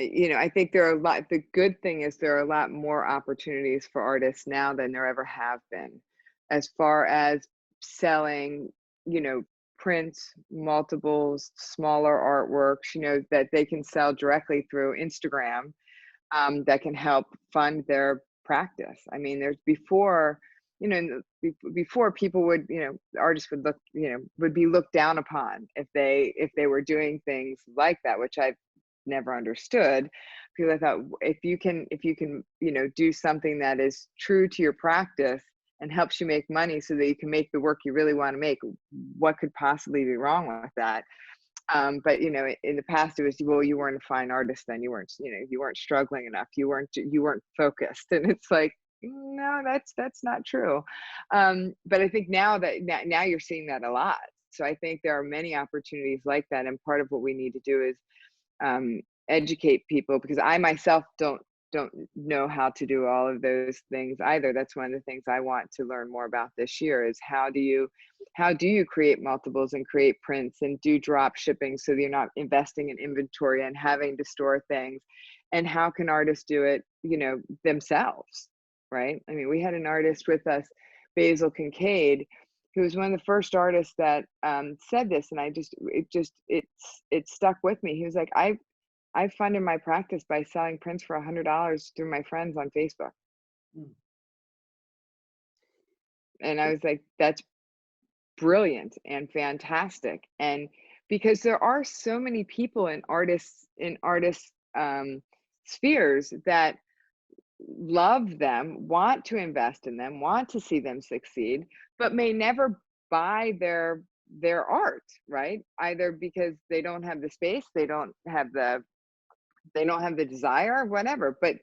I think there are a lot, the good thing is there are a lot more opportunities for artists now than there ever have been, as far as selling, you know, prints, multiples, smaller artworks, that they can sell directly through Instagram, that can help fund their practice. I mean, there's before, before people would, artists would would be looked down upon if they were doing things like that, which I've never understood, because I thought if you can, do something that is true to your practice and helps you make money so that you can make the work you really want to make, what could possibly be wrong with that? But in the past it was, well, you weren't a fine artist then, you weren't struggling enough, you weren't focused, and it's like, no, that's not true. But I think now you're seeing that a lot. So I think there are many opportunities like that, and part of what we need to do is educate people, because I myself don't know how to do all of those things either. That's one of the things I want to learn more about this year, is how do you create multiples and create prints and do drop shipping so that you're not investing in inventory and having to store things, and how can artists do it, themselves, right? I mean, we had an artist with us, Basil Kincaid, who was one of the first artists that said this, and it stuck with me. He was like, I funded my practice by selling prints for $100 through my friends on Facebook. Mm. And I was like, that's brilliant and fantastic. And because there are so many people in artists spheres that love them, want to invest in them, want to see them succeed, but may never buy their art, right? Either because they don't have the space, they don't have the desire, whatever, but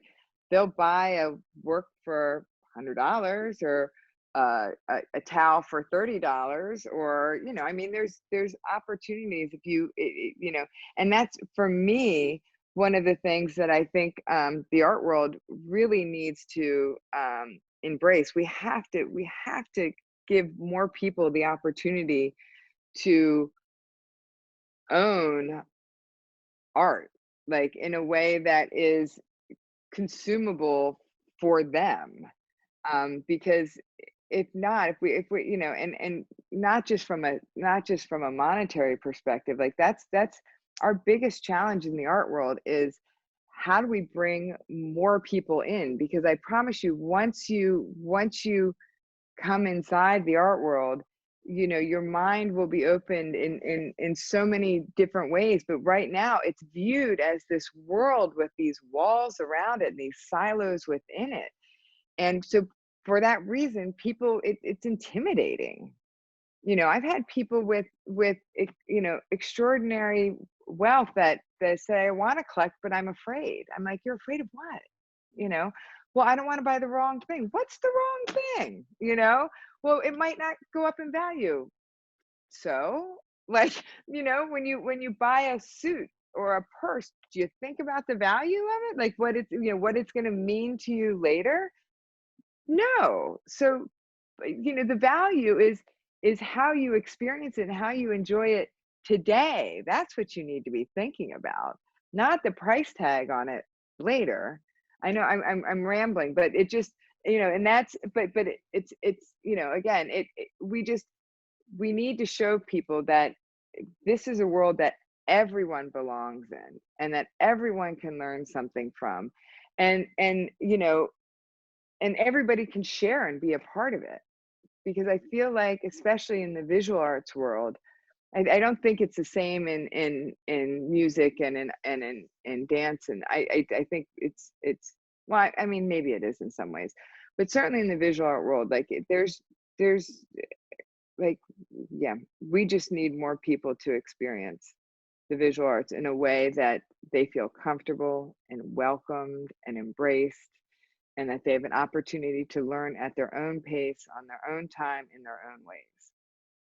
they'll buy a work for $100, or a towel for $30, or I mean, there's opportunities if and that's, for me, one of the things that I think the art world really needs to embrace. We have to give more people the opportunity to own art, like in a way that is consumable for them. Because if we and not just from a monetary perspective, like that's our biggest challenge in the art world, is how do we bring more people in? Because I promise you, once you come inside the art world, your mind will be opened in so many different ways. But right now it's viewed as this world with these walls around it and these silos within it. And so for that reason, people, it's intimidating. I've had people with extraordinary wealth that say, I want to collect, but I'm afraid. I'm like, you're afraid of what? You know, well, I don't want to buy the wrong thing. What's the wrong thing? Well, it might not go up in value. So, like, when you buy a suit or a purse, do you think about the value of it? Like what it's going to mean to you later? No. So, the value is how you experience it and how you enjoy it today. That's what you need to be thinking about, not the price tag on it later. I know I'm rambling, but it just, and that's, but it's again, we need to show people that this is a world that everyone belongs in and that everyone can learn something from, and everybody can share and be a part of it. Because I feel like, especially in the visual arts world, I don't think it's the same in music and in dance, and I think it's well, I mean, maybe it is in some ways, but certainly in the visual art world, like there's like, yeah, we just need more people to experience the visual arts in a way that they feel comfortable and welcomed and embraced, and that they have an opportunity to learn at their own pace, on their own time, in their own ways.